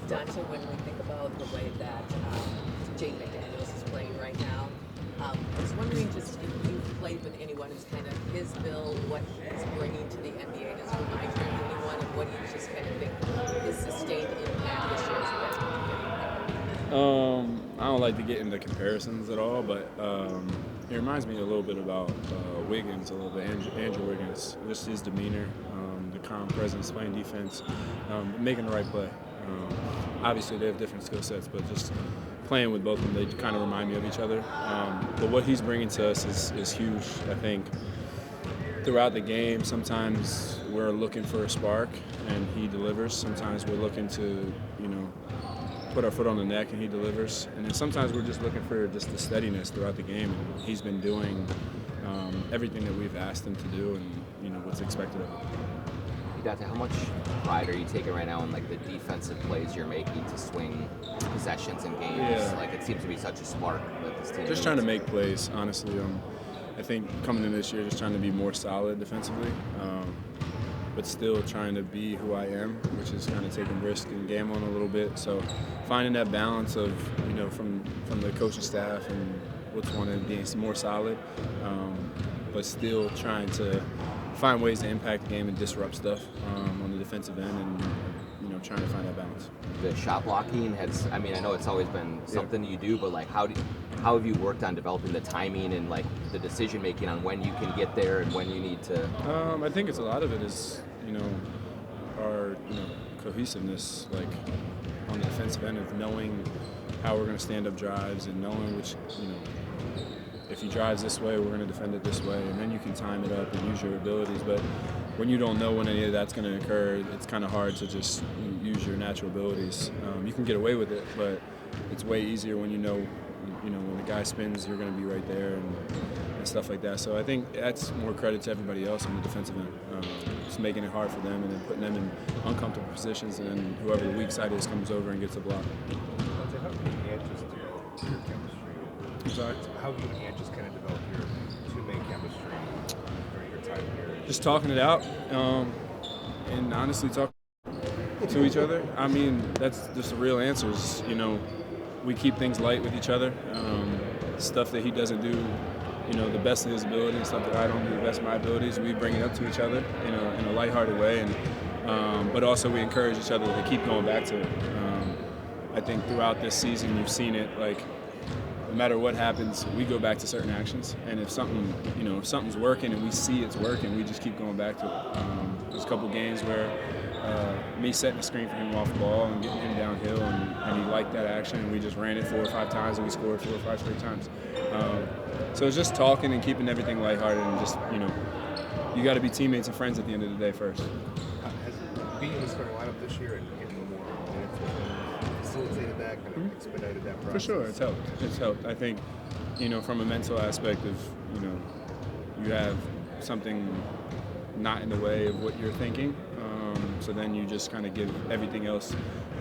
Donte, when we think about the way that Jaden McDaniels is playing right now, I was wondering just if you've played with anyone who's kind of his build, what he's bringing to the NBA, does it remind you of anyone, and what do you just kind of think his sustained impact this year has been? I don't like to get into comparisons at all, but it reminds me a little bit about Wiggins, a little bit, Andrew Wiggins, just his demeanor, the calm presence, playing defense, making the right play. Obviously, they have different skill sets, but just playing with both of them, they kind of remind me of each other. But what he's bringing to us is huge. I think throughout the game, sometimes we're looking for a spark, and he delivers. Sometimes we're looking to, put our foot on the neck, and he delivers. And then sometimes we're just looking for just the steadiness throughout the game. And he's been doing everything that we've asked him to do, and what's expected of him. Donte, how much pride are you taking right now in like the defensive plays you're making to swing possessions and games? Yeah. Like it seems to be such a spark that this team Just needs. trying to make plays, honestly. I think coming in this year, just trying to be more solid defensively, but still trying to be who I am, which is kind of taking risk and gambling a little bit. So finding that balance of, from the coaching staff and what's wanting being more solid, but still trying to find ways to impact the game and disrupt stuff on the defensive end, and trying to find that balance. The shot blocking I know it's always been something you do, but like how have you worked on developing the timing and like the decision making on when you can get there and when you need to? I think it's a lot of it is our cohesiveness, like on the defensive end, of knowing how we're going to stand up drives and knowing which if he drives this way, we're going to defend it this way, and then you can time it up and use your abilities. But when you don't know when any of that's going to occur, it's kind of hard to just use your natural abilities. You can get away with it, but it's way easier when when the guy spins, you're going to be right there and stuff like that. So I think that's more credit to everybody else on the defensive end, just making it hard for them and then putting them in uncomfortable positions, and then whoever the weak side is comes over and gets a block. How can you and just develop your chemistry? I'm sorry? How can you and just kind of develop your two-man chemistry during your time here? Just talking it out, and honestly talking to each other. I mean, that's just the real answers. We keep things light with each other. Stuff that he doesn't do, the best of his ability, and stuff that I don't do the best of my abilities, we bring it up to each other, in a lighthearted way, and but also we encourage each other to keep going back to it. I think throughout this season, you've seen it, like, no matter what happens, we go back to certain actions, and if something's working and we see it's working, we just keep going back to it. There's a couple games where me setting the screen for him off the ball and getting him downhill, and he liked that action, and we just ran it 4 or 5 times, and we scored 4 or 5 straight times. So it's just talking and keeping everything lighthearted, and just, you got to be teammates and friends at the end of the day first. Has being in the starting lineup this year and getting more minutes with him facilitated that, kind of expedited that process? For sure, it's helped. It's helped. I think, from a mental aspect of, you have something not in the way of what you're thinking. So then you just kind of give everything else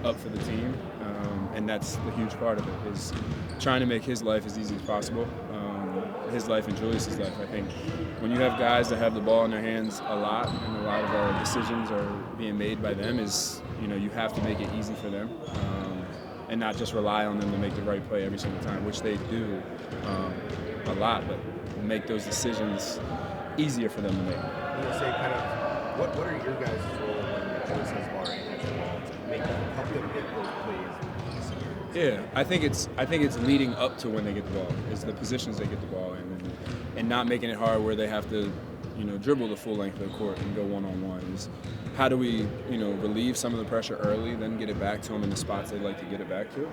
up for the team. And that's the huge part of it, is trying to make his life as easy as possible. His life and Julius's life. I think when you have guys that have the ball in their hands a lot, and a lot of our decisions are being made by them, is, you have to make it easy for them. And not just rely on them to make the right play every single time, which they do a lot, but make those decisions easier for them to make. You say kind of, what are your guys' role when Julius has ball and has the ball to help them get those plays easier? Yeah, I think it's leading up to when they get the ball, is the positions they get the ball in, and not making it hard where they have to, dribble the full length of the court and go one-on-one. Is how do we, relieve some of the pressure early, then get it back to them in the spots they'd like to get it back to.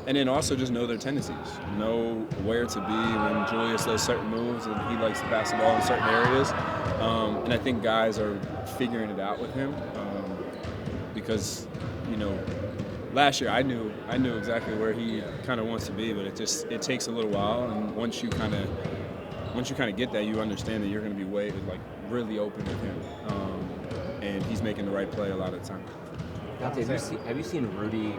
And then also just know their tendencies, know where to be when Julius does certain moves and he likes to pass the ball in certain areas. And I think guys are figuring it out with him because, last year I knew exactly where he kind of wants to be, but it takes a little while. And once you kind of get that, you understand that you're going to be really open with him, and he's making the right play a lot of the time. Donte, have you seen Rudy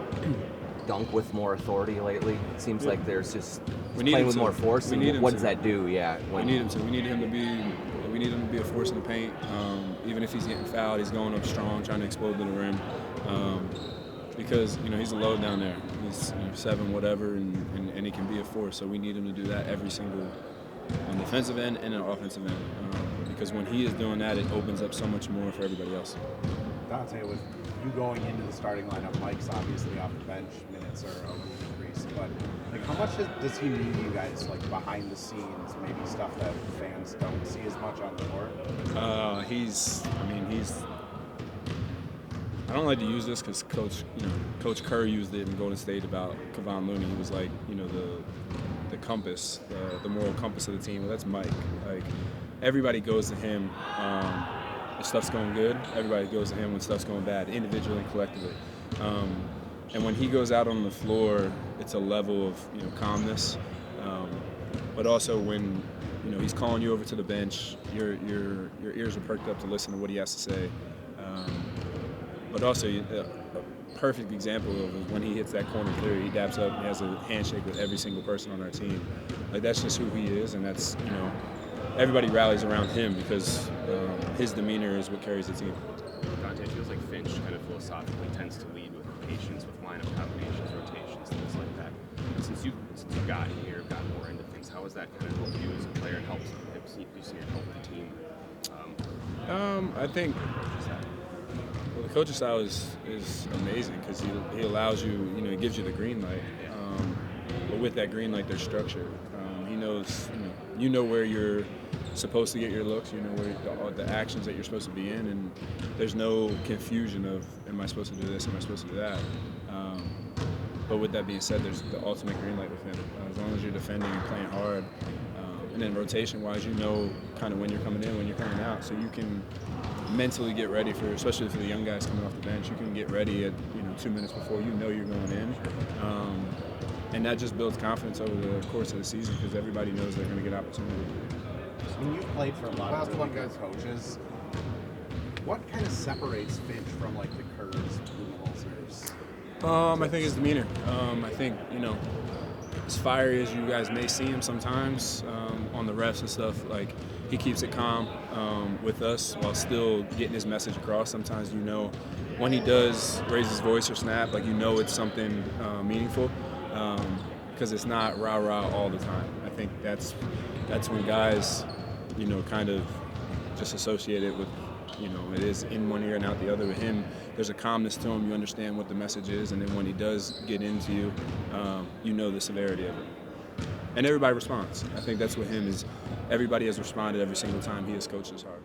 dunk with more authority lately? It seems like there's just playing with more force. What does that do? Yeah, we need him to. We need him to be a force in the paint. Even if he's getting fouled, he's going up strong, trying to explode to the rim. because he's a load down there. He's 7 whatever, and he can be a force. So we need him to do that every single on the defensive end and on the offensive end. Because when he is doing that, it opens up so much more for everybody else. Donte, with you going into the starting lineup, Mike's obviously off the bench, minutes are a little decreased, but like how much does he mean to you guys, like behind the scenes, maybe stuff that fans don't see as much on the court? I don't like to use this because Coach Kerr used it in Golden State about Kevon Looney. He was like, the compass, the moral compass of the team. Well, that's Mike. Like, everybody goes to him when stuff's going good. Everybody goes to him when stuff's going bad, individually and collectively. And when he goes out on the floor, it's a level of calmness. But also when he's calling you over to the bench, your ears are perked up to listen to what he has to say. But also, a perfect example of when he hits that corner three, he daps up and he has a handshake with every single person on our team. Like, that's just who he is, and that's, everybody rallies around him because his demeanor is what carries the team. Donte, it feels like Finch kind of philosophically tends to lead with patience, with lineup combinations, rotations, things like that. And since you've gotten here, gotten more into things, how has that kind of helped you as a player and helped you see it help the team? I think the coaching style is amazing because he allows you, he gives you the green light. But with that green light, there's structure. He knows, you know where you're supposed to get your looks, where the actions that you're supposed to be in, and there's no confusion of, am I supposed to do this, am I supposed to do that? But with that being said, there's the ultimate green light with him. As long as you're defending and playing hard, and then rotation-wise, kind of when you're coming in, when you're coming out, so you can mentally get ready for, especially for the young guys coming off the bench, you can get ready at 2 minutes before you're going in. And that just builds confidence over the course of the season because everybody knows they're going to get opportunity. When you've played for a lot of really good coaches, what kind of separates Finch from like the Kerrs, Budenholzers? I think his demeanor. I think, as fiery as you guys may see him sometimes on the refs and stuff, like he keeps it calm with us while still getting his message across. Sometimes when he does raise his voice or snap, like it's something meaningful because it's not rah-rah all the time. I think that's when guys, kind of just associate it with, it is in one ear and out the other. With him, there's a calmness to him. You understand what the message is, and then when he does get into you, the severity of it. And everybody responds. I think that's with him is everybody has responded every single time he has coached us hard.